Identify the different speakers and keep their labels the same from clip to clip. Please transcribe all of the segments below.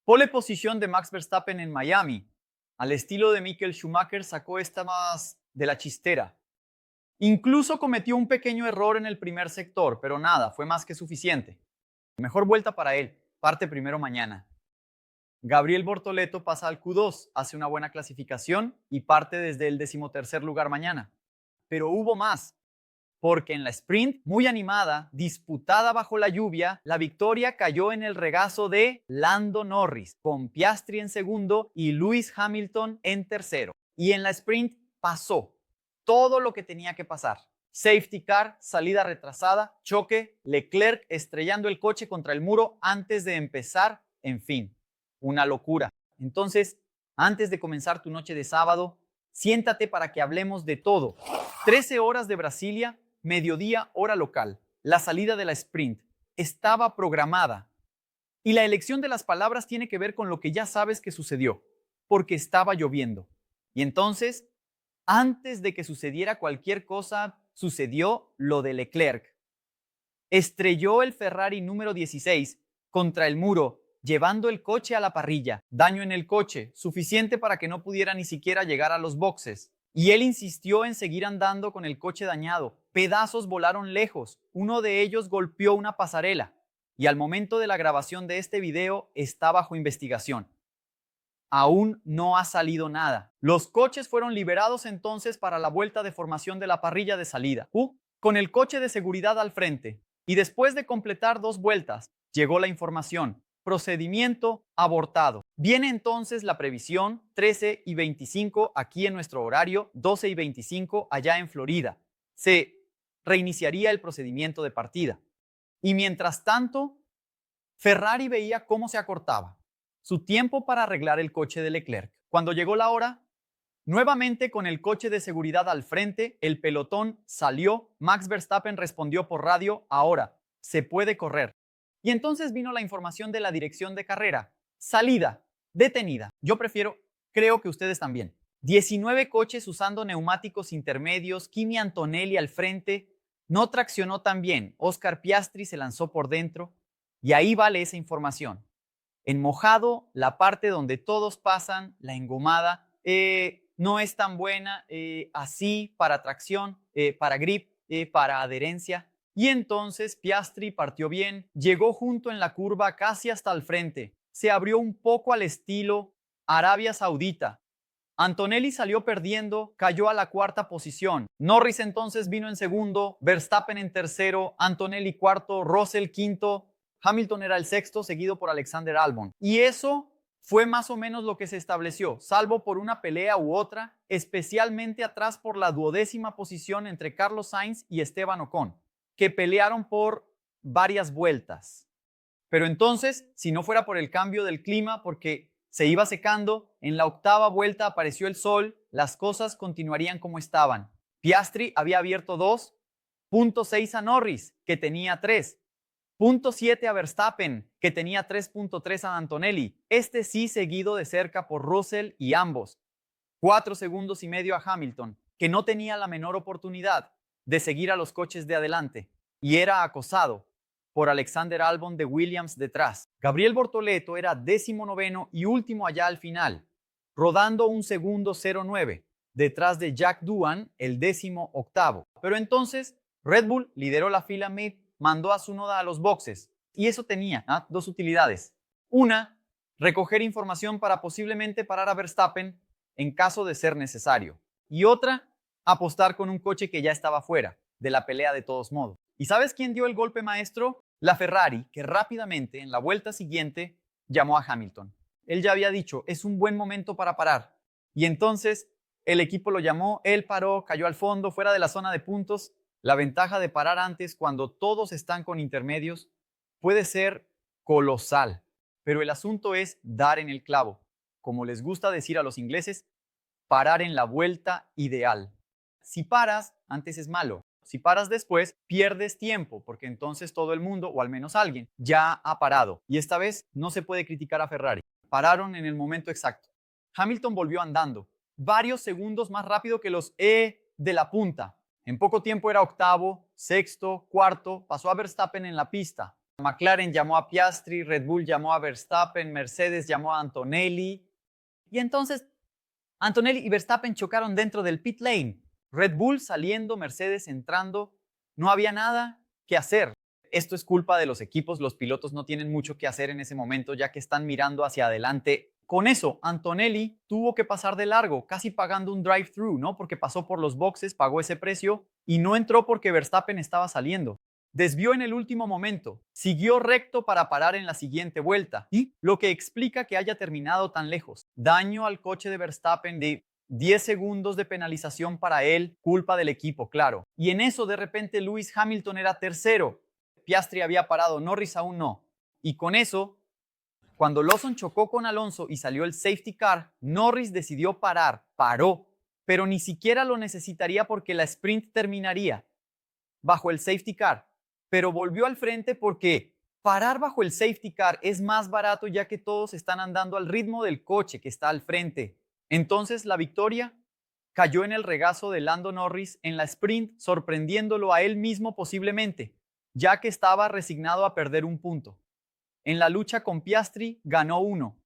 Speaker 1: Pole posición de Max Verstappen en Miami. Al estilo de Michael Schumacher sacó esta más de la chistera. Incluso cometió un pequeño error en el primer sector, pero nada, fue más que suficiente. Mejor vuelta para él. Parte primero mañana. Gabriel Bortoleto pasa al Q2, hace una buena clasificación y parte desde el 13º lugar mañana. Pero hubo más, porque en la sprint, muy animada, disputada bajo la lluvia, la victoria cayó en el regazo de Lando Norris, con Piastri en segundo y Lewis Hamilton en tercero. Y en la sprint pasó todo lo que tenía que pasar. Safety car, salida retrasada, choque, Leclerc estrellando el coche contra el muro antes de empezar, en fin, una locura. Entonces, antes de comenzar tu noche de sábado, siéntate para que hablemos de todo. 13 horas de Brasilia, mediodía hora local. La salida de la sprint estaba programada. Y la elección de las palabras tiene que ver con lo que ya sabes que sucedió, porque estaba lloviendo. Y entonces, antes de que sucediera cualquier cosa, sucedió lo de Leclerc. Estrelló el Ferrari número 16 contra el muro, llevando el coche a la parrilla. Daño en el coche, suficiente para que no pudiera ni siquiera llegar a los boxes. Y él insistió en seguir andando con el coche dañado. Pedazos volaron lejos. Uno de ellos golpeó una pasarela. Y al momento de la grabación de este video está bajo investigación. Aún no ha salido nada. Los coches fueron liberados entonces para la vuelta de formación de la parrilla de salida, con el coche de seguridad al frente. Y después de completar 2 vueltas, llegó la información. Procedimiento abortado. Viene entonces la previsión 13:25 aquí en nuestro horario, 12:25 allá en Florida. Se reiniciaría el procedimiento de partida. Y mientras tanto, Ferrari veía cómo se acortaba su tiempo para arreglar el coche de Leclerc. Cuando llegó la hora, nuevamente con el coche de seguridad al frente, el pelotón salió. Max Verstappen respondió por radio: ahora se puede correr. Y entonces vino la información de la dirección de carrera. Salida, detenida. Yo creo que ustedes también. 19 coches usando neumáticos intermedios. Kimi Antonelli al frente. No traccionó tan bien. Oscar Piastri se lanzó por dentro. Y ahí vale esa información. En mojado, la parte donde todos pasan, la engomada, no es tan buena, así para tracción, para grip, para adherencia. Y entonces Piastri partió bien, llegó junto en la curva casi hasta el frente, se abrió un poco al estilo Arabia Saudita. Antonelli salió perdiendo, cayó a la 4ª posición. Norris entonces vino en segundo, Verstappen en tercero, Antonelli cuarto, Russell quinto, Hamilton era el sexto, seguido por Alexander Albon. Y eso fue más o menos lo que se estableció, salvo por una pelea u otra, especialmente atrás por la 12ª posición entre Carlos Sainz y Esteban Ocon, que pelearon por varias vueltas. Pero entonces, si no fuera por el cambio del clima, porque se iba secando, en la 8ª vuelta apareció el sol, las cosas continuarían como estaban. Piastri había abierto 2.6 a Norris, que tenía 3. 0.7 a Verstappen, que tenía 3.3 a Antonelli. Este sí seguido de cerca por Russell y ambos. 4 segundos y medio a Hamilton, que no tenía la menor oportunidad de seguir a los coches de adelante y era acosado por Alexander Albon de Williams detrás. Gabriel Bortoleto era 19º y último allá al final, rodando 1 segundo 09, detrás de Jack Doohan, el 18º. Pero entonces Red Bull lideró la fila mid, mandó a Tsunoda a los boxes y eso tenía 2 utilidades. Una, recoger información para posiblemente parar a Verstappen en caso de ser necesario. Y otra, apostar con un coche que ya estaba fuera de la pelea de todos modos. ¿Y sabes quién dio el golpe maestro? La Ferrari, que rápidamente en la vuelta siguiente llamó a Hamilton. Él ya había dicho, es un buen momento para parar. Y entonces el equipo lo llamó, él paró, cayó al fondo, fuera de la zona de puntos. La ventaja de parar antes cuando todos están con intermedios puede ser colosal, pero el asunto es dar en el clavo. Como les gusta decir a los ingleses, parar en la vuelta ideal. Si paras, antes es malo. Si paras después, pierdes tiempo, porque entonces todo el mundo, o al menos alguien, ya ha parado. Y esta vez no se puede criticar a Ferrari. Pararon en el momento exacto. Hamilton volvió andando, varios segundos más rápido que los de la punta. En poco tiempo era 8º, 6º, 4º, pasó a Verstappen en la pista. McLaren llamó a Piastri, Red Bull llamó a Verstappen, Mercedes llamó a Antonelli. Y entonces Antonelli y Verstappen chocaron dentro del pit lane. Red Bull saliendo, Mercedes entrando. No había nada que hacer. Esto es culpa de los equipos. Los pilotos no tienen mucho que hacer en ese momento, ya que están mirando hacia adelante. Con eso, Antonelli tuvo que pasar de largo, casi pagando un drive-thru, ¿no? Porque pasó por los boxes, pagó ese precio y no entró porque Verstappen estaba saliendo. Desvió en el último momento, siguió recto para parar en la siguiente vuelta, y lo que explica que haya terminado tan lejos. Daño al coche de Verstappen de 10 segundos de penalización para él, culpa del equipo, claro. Y en eso de repente Lewis Hamilton era tercero. Piastri había parado, Norris aún no. Y con eso, cuando Lawson chocó con Alonso y salió el safety car, Norris decidió parar, paró, pero ni siquiera lo necesitaría porque la sprint terminaría bajo el safety car, pero volvió al frente porque parar bajo el safety car es más barato ya que todos están andando al ritmo del coche que está al frente. Entonces la victoria cayó en el regazo de Lando Norris en la sprint, sorprendiéndolo a él mismo posiblemente, ya que estaba resignado a perder un punto. En la lucha con Piastri ganó uno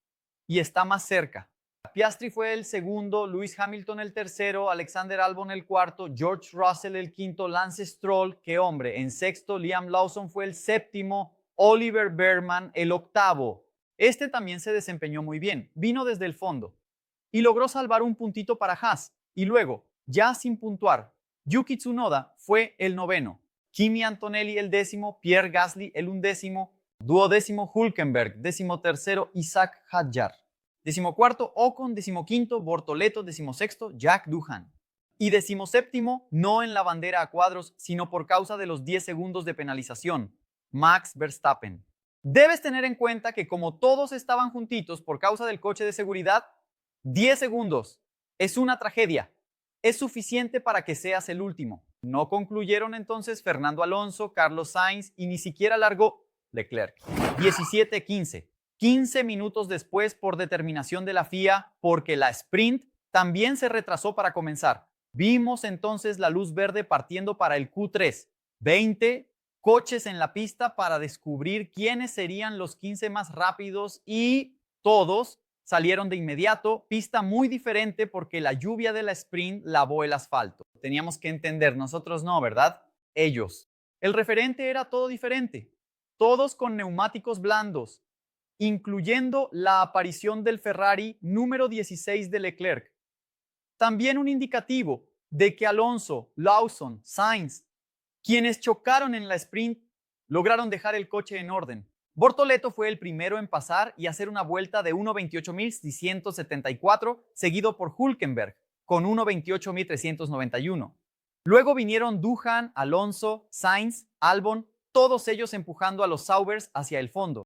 Speaker 1: y está más cerca. Piastri fue el segundo, Lewis Hamilton el tercero, Alexander Albon el cuarto, George Russell el quinto, Lance Stroll, qué hombre, en sexto, Liam Lawson fue el séptimo, Oliver Behrman el octavo. Este también se desempeñó muy bien, vino desde el fondo y logró salvar un puntito para Haas. Y luego, ya sin puntuar, Yuki Tsunoda fue el noveno, Kimi Antonelli el décimo, Pierre Gasly el undécimo, duodécimo Hülkenberg, décimo tercero Isaac Hadjar, decimocuarto Ocon, decimoquinto Bortoleto, decimosexto Jack Doohan. Y decimoséptimo, no en la bandera a cuadros, sino por causa de los 10 segundos de penalización, Max Verstappen. Debes tener en cuenta que como todos estaban juntitos por causa del coche de seguridad, 10 segundos es una tragedia. Es suficiente para que seas el último. No concluyeron entonces Fernando Alonso, Carlos Sainz y ni siquiera largó Leclerc. 17-15. 15 minutos después por determinación de la FIA, porque la sprint también se retrasó para comenzar. Vimos entonces la luz verde partiendo para el Q3. 20 coches en la pista para descubrir quiénes serían los 15 más rápidos y todos salieron de inmediato. Pista muy diferente porque la lluvia de la sprint lavó el asfalto. Teníamos que entender, nosotros no, ¿verdad? Ellos. El referente era todo diferente. Todos con neumáticos blandos, incluyendo la aparición del Ferrari número 16 de Leclerc. También un indicativo de que Alonso, Lawson, Sainz, quienes chocaron en la sprint, lograron dejar el coche en orden. Bortoleto fue el primero en pasar y hacer una vuelta de 1.28.674, seguido por Hülkenberg con 1.28.391. Luego vinieron Doohan, Alonso, Sainz, Albon, todos ellos empujando a los Saubers hacia el fondo.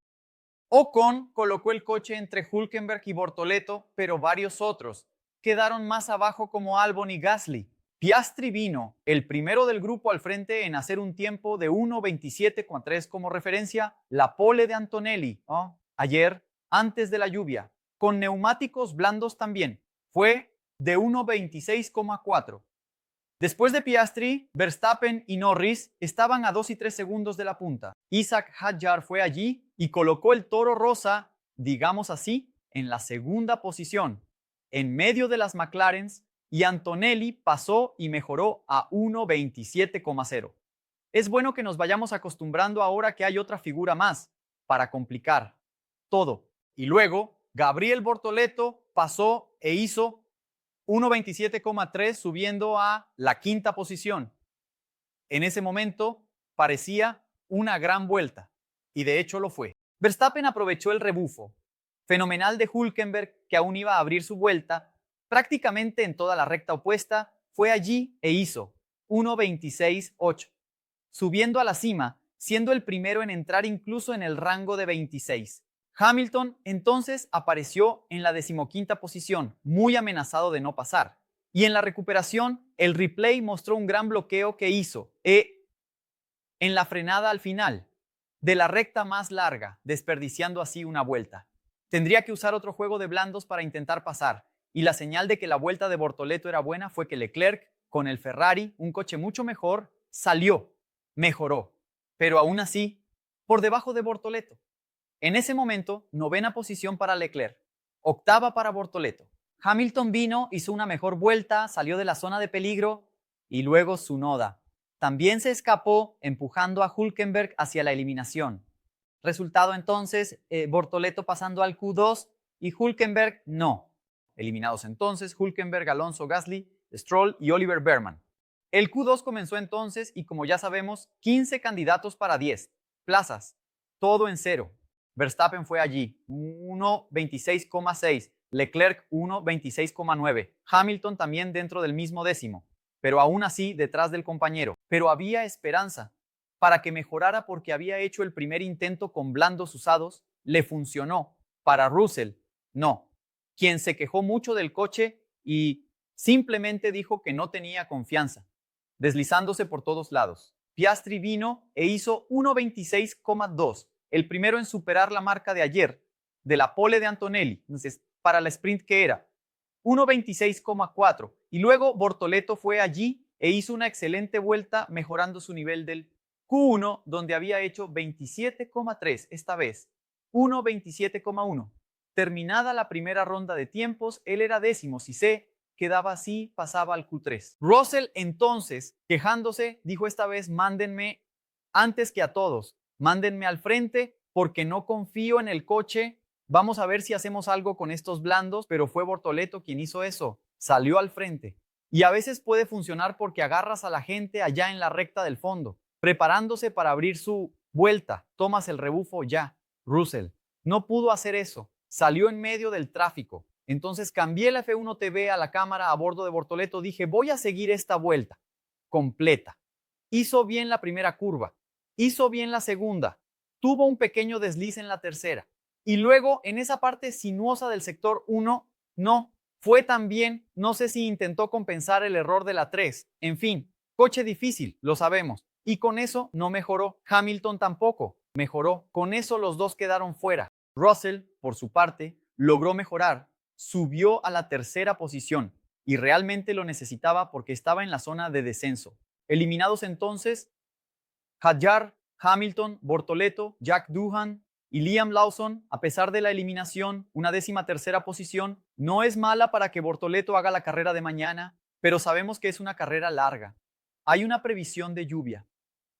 Speaker 1: Ocon colocó el coche entre Hülkenberg y Bortoleto, pero varios otros quedaron más abajo como Albon y Gasly. Piastri vino el primero del grupo al frente en hacer un tiempo de 1.27,3 como referencia, la pole de Antonelli, ayer, antes de la lluvia, con neumáticos blandos también, fue de 1.26,4. Después de Piastri, Verstappen y Norris estaban a 2 y 3 segundos de la punta. Isaac Hadjar fue allí y colocó el toro rosa, digamos así, en la segunda posición, en medio de las McLarens, y Antonelli pasó y mejoró a 1.27,0. Es bueno que nos vayamos acostumbrando ahora que hay otra figura más para complicar todo. Y luego, Gabriel Bortoleto pasó e hizo 1.27,3 subiendo a la quinta posición. En ese momento parecía una gran vuelta y de hecho lo fue. Verstappen aprovechó el rebufo fenomenal de Hülkenberg, que aún iba a abrir su vuelta prácticamente en toda la recta opuesta, fue allí e hizo 1.26,8, subiendo a la cima, siendo el primero en entrar incluso en el rango de 26. Hamilton entonces apareció en la 15ª posición, muy amenazado de no pasar. Y en la recuperación, el replay mostró un gran bloqueo que hizo en la frenada al final de la recta más larga, desperdiciando así una vuelta. Tendría que usar otro juego de blandos para intentar pasar, y la señal de que la vuelta de Bortoleto era buena fue que Leclerc, con el Ferrari, un coche mucho mejor, salió, mejoró. Pero aún así, por debajo de Bortoleto. En ese momento, novena posición para Leclerc, octava para Bortoleto. Hamilton vino, hizo una mejor vuelta, salió de la zona de peligro y luego Tsunoda. También se escapó empujando a Hülkenberg hacia la eliminación. Resultado entonces, Bortoleto pasando al Q2 y Hülkenberg no. Eliminados entonces Hülkenberg, Alonso, Gasly, Stroll y Oliver Behrman. El Q2 comenzó entonces y como ya sabemos, 15 candidatos para 10 plazas, todo en cero. Verstappen fue allí, 1.26,6, Leclerc 1.26,9, Hamilton también dentro del mismo décimo, pero aún así detrás del compañero. Pero había esperanza para que mejorara porque había hecho el primer intento con blandos usados, le funcionó. Para Russell, no, quien se quejó mucho del coche y simplemente dijo que no tenía confianza, deslizándose por todos lados. Piastri vino e hizo 1.26,2, el primero en superar la marca de ayer, de la pole de Antonelli. Entonces, para la sprint que era 1.26,4. Y luego Bortoleto fue allí e hizo una excelente vuelta mejorando su nivel del Q1, donde había hecho 27,3 esta vez, 1.27,1. Terminada la primera ronda de tiempos, él era décimo. Si se quedaba así, pasaba al Q3. Russell entonces, quejándose, dijo esta vez, mándenme antes que a todos, mándenme al frente porque no confío en el coche. Vamos a ver si hacemos algo con estos blandos, pero fue Bortoleto quien hizo eso, salió al frente. Y a veces puede funcionar porque agarras a la gente allá en la recta del fondo, preparándose para abrir su vuelta, tomas el rebufo ya. Russell no pudo hacer eso, salió en medio del tráfico. Entonces cambié la F1 TV a la cámara a bordo de Bortoleto, dije voy a seguir esta vuelta completa. Hizo bien la primera curva, hizo bien la segunda, tuvo un pequeño desliz en la tercera. Y luego en esa parte sinuosa del sector 1, no, fue tan bien, no sé si intentó compensar el error de la 3. En fin, coche difícil, lo sabemos. Y con eso no mejoró. Hamilton tampoco mejoró. Con eso los dos quedaron fuera. Russell, por su parte, logró mejorar. Subió a la tercera posición y realmente lo necesitaba porque estaba en la zona de descenso. Eliminados entonces, Hadjar, Hamilton, Bortoleto, Jack Doohan y Liam Lawson. A pesar de la eliminación, una 13ª posición no es mala para que Bortoleto haga la carrera de mañana, pero sabemos que es una carrera larga. Hay una previsión de lluvia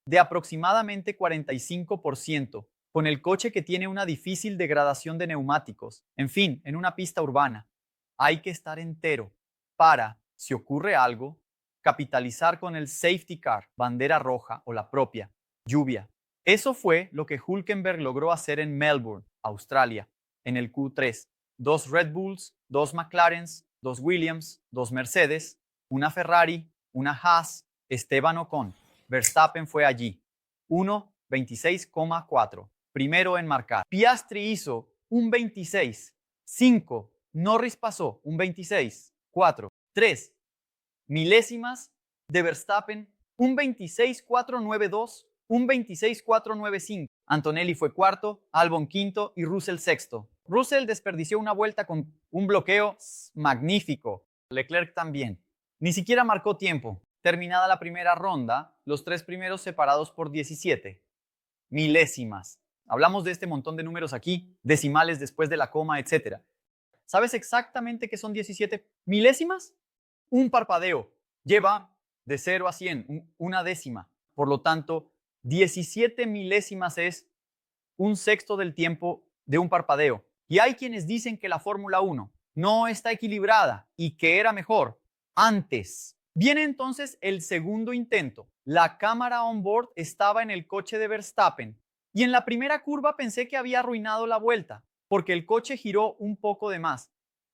Speaker 1: de aproximadamente 45%, con el coche que tiene una difícil degradación de neumáticos. En fin, en una pista urbana, hay que estar entero para, si ocurre algo, capitalizar con el safety car, bandera roja o la propia lluvia. Eso fue lo que Hülkenberg logró hacer en Melbourne, Australia, en el Q3. 2 Red Bulls, 2 McLarens, 2 Williams, 2 Mercedes, una Ferrari, una Haas, Esteban Ocon. Verstappen fue allí, 1.26,4, primero en marcar. Piastri hizo un 26, 5, Norris pasó un 26, 4, 3 milésimas de Verstappen, un 26,492, un 26,495. Antonelli fue cuarto, Albon quinto y Russell sexto. Russell desperdició una vuelta con un bloqueo magnífico. Leclerc también. Ni siquiera marcó tiempo. Terminada la primera ronda, los tres primeros separados por 17 milésimas. Hablamos de este montón de números aquí, decimales después de la coma, etc. ¿Sabes exactamente qué son 17 milésimas? Un parpadeo lleva de 0 a 100, una décima. Por lo tanto, 17 milésimas es un sexto del tiempo de un parpadeo. Y hay quienes dicen que la Fórmula 1 no está equilibrada y que era mejor antes. Viene entonces el segundo intento. La cámara on board estaba en el coche de Verstappen y en la primera curva pensé que había arruinado la vuelta porque el coche giró un poco de más.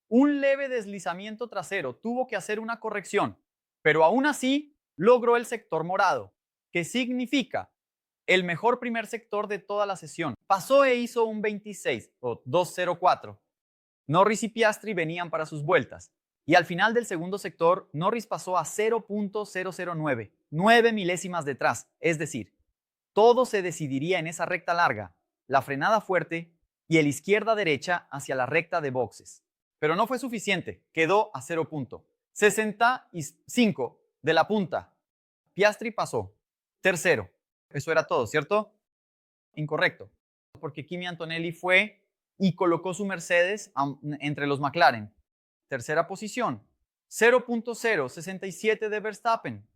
Speaker 1: Un leve deslizamiento trasero, tuvo que hacer una corrección, pero aún así logró el sector morado, que significa el mejor primer sector de toda la sesión. Pasó e hizo un 26 o 2.04. Norris y Piastri venían para sus vueltas. Y al final del segundo sector, Norris pasó a 0.009, 9 milésimas detrás. Es decir, todo se decidiría en esa recta larga, la frenada fuerte y el izquierda-derecha hacia la recta de boxes. Pero no fue suficiente, quedó a 0.65 de la punta. Piastri pasó tercero. Eso era todo, ¿cierto? Incorrecto, porque Kimi Antonelli fue y colocó su Mercedes entre los McLaren. Tercera posición, 0.067 de Verstappen,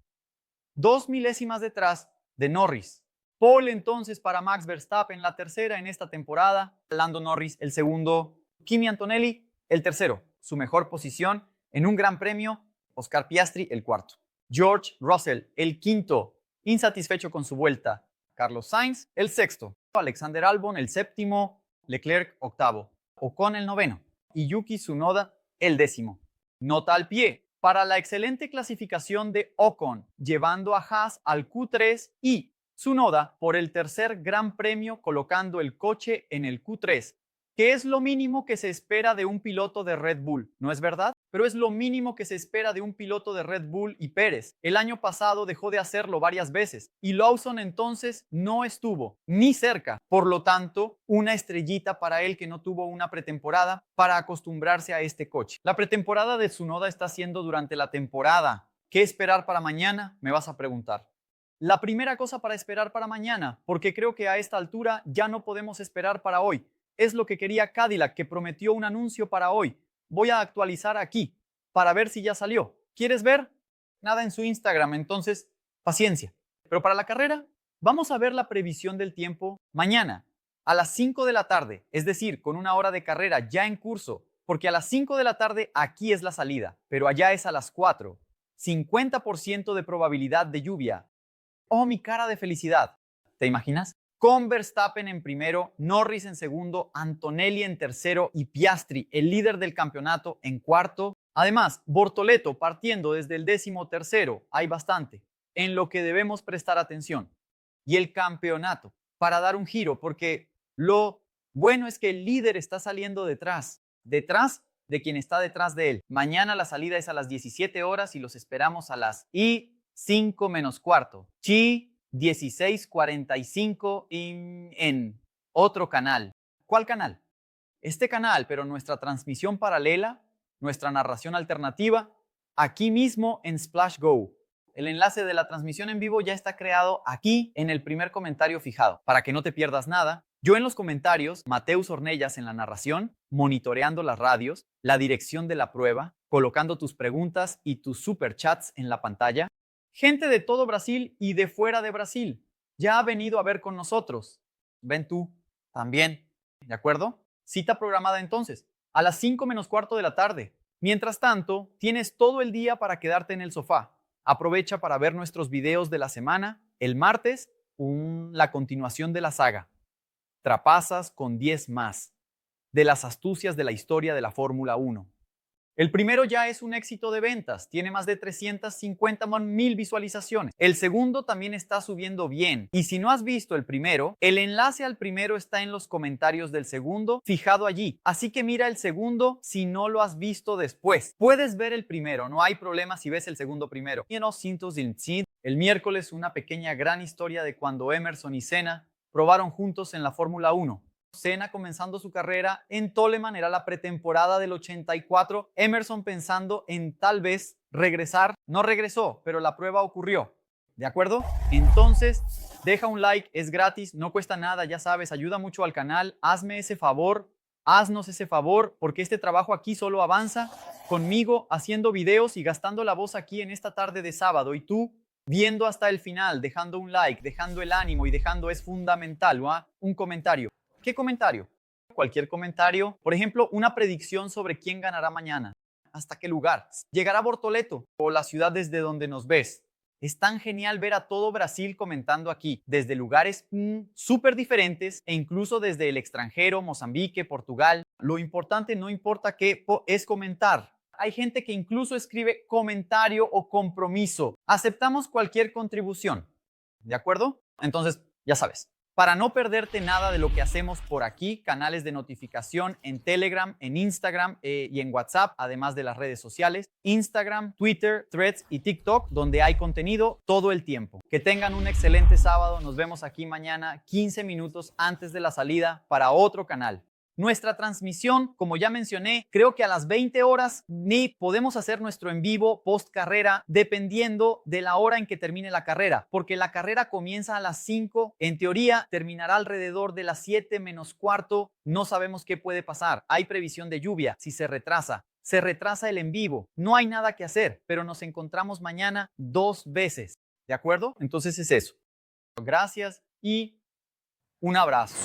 Speaker 1: 2 milésimas detrás de Norris. Pole entonces para Max Verstappen, la tercera en esta temporada. Lando Norris, el segundo. Kimi Antonelli, el tercero. Su mejor posición en un gran premio. Oscar Piastri, el cuarto. George Russell, el quinto, insatisfecho con su vuelta. Carlos Sainz, el sexto. Alexander Albon, el séptimo. Leclerc, octavo. Ocon, el noveno. Y Yuki Tsunoda, el décimo. Nota al pie. Para la excelente clasificación de Ocon, llevando a Haas al Q3 y Tsunoda por el tercer Gran Premio colocando el coche en el Q3, que es lo mínimo que se espera de un piloto de Red Bull, ¿no es verdad? Pero es lo mínimo que se espera de un piloto de Red Bull y Pérez. El año pasado dejó de hacerlo varias veces y Lawson entonces no estuvo ni cerca. Por lo tanto, una estrellita para él que no tuvo una pretemporada para acostumbrarse a este coche. La pretemporada de Tsunoda está siendo durante la temporada. ¿Qué esperar para mañana? Me vas a preguntar. La primera cosa para esperar para mañana, porque creo que a esta altura ya no podemos esperar para hoy. Es lo que quería Cadillac, que prometió un anuncio para hoy. Voy a actualizar aquí para ver si ya salió. ¿Quieres ver? Nada en su Instagram, entonces paciencia. Pero para la carrera, vamos a ver la previsión del tiempo mañana a las 5 de la tarde, es decir, con una hora de carrera ya en curso, porque a las 5 de la tarde aquí es la salida, pero allá es a las 4. 50% de probabilidad de lluvia. Oh, mi cara de felicidad. ¿Te imaginas? Con Verstappen en primero, Norris en segundo, Antonelli en tercero y Piastri, el líder del campeonato, en cuarto. Además, Bortoleto partiendo desde el 13º. Hay bastante en lo que debemos prestar atención. Y el campeonato, para dar un giro, porque lo bueno es que el líder está saliendo detrás de quien está detrás de él. Mañana la salida es a las 17 horas y los esperamos a las 5 menos cuarto. 16:45 en otro canal. ¿Cuál canal? Este canal, pero nuestra transmisión paralela, nuestra narración alternativa, aquí mismo en Splash Go. El enlace de la transmisión en vivo ya está creado aquí en el primer comentario fijado. Para que no te pierdas nada, yo en los comentarios, Mateus Ornellas en la narración, monitoreando las radios, la dirección de la prueba, colocando tus preguntas y tus superchats en la pantalla. Gente de todo Brasil y de fuera de Brasil ya ha venido a ver con nosotros. Ven tú también, ¿de acuerdo? Cita programada entonces, a las 5 menos cuarto de la tarde. Mientras tanto, tienes todo el día para quedarte en el sofá. Aprovecha para ver nuestros videos de la semana. El martes, la continuación de la saga. Trapazas con 10 más. De las astucias de la historia de la Fórmula 1. El primero ya es un éxito de ventas, tiene más de 350.000 visualizaciones. El segundo también está subiendo bien. Y si no has visto el primero, el enlace al primero está en los comentarios del segundo, fijado allí. Así que mira el segundo si no lo has visto después. Puedes ver el primero, no hay problema si ves el segundo primero. El miércoles una pequeña gran historia de cuando Emerson y Senna probaron juntos en la Fórmula 1. Senna comenzando su carrera en Toleman, era la pretemporada del 84. Emerson pensando en tal vez regresar. No regresó, pero la prueba ocurrió. ¿De acuerdo? Entonces, deja un like, es gratis, no cuesta nada, ya sabes, ayuda mucho al canal. Hazme ese favor, haznos ese favor, porque este trabajo aquí solo avanza conmigo haciendo videos y gastando la voz aquí en esta tarde de sábado. Y tú viendo hasta el final, dejando un like, dejando el ánimo y dejando es fundamental, ¿no? Un comentario. ¿Qué comentario? Cualquier comentario. Por ejemplo, una predicción sobre quién ganará mañana. ¿Hasta qué lugar? ¿Llegará Bortoleto o la ciudad desde donde nos ves? Es tan genial ver a todo Brasil comentando aquí, desde lugares súper diferentes e incluso desde el extranjero, Mozambique, Portugal. Lo importante, no importa qué, es comentar. Hay gente que incluso escribe comentario o compromiso. Aceptamos cualquier contribución. ¿De acuerdo? Entonces, ya sabes. Para no perderte nada de lo que hacemos por aquí, canales de notificación en Telegram, en Instagram y en WhatsApp, además de las redes sociales, Instagram, Twitter, Threads y TikTok, donde hay contenido todo el tiempo. Que tengan un excelente sábado. Nos vemos aquí mañana, 15 minutos antes de la salida para otro canal. Nuestra transmisión, como ya mencioné, creo que a las 20 horas ni podemos hacer nuestro en vivo post carrera dependiendo de la hora en que termine la carrera, porque la carrera comienza a las 5, en teoría terminará alrededor de las 7 menos cuarto, no sabemos qué puede pasar, hay previsión de lluvia, si se retrasa el en vivo, no hay nada que hacer, pero nos encontramos mañana 2 veces, ¿de acuerdo? Entonces es eso. Gracias y un abrazo.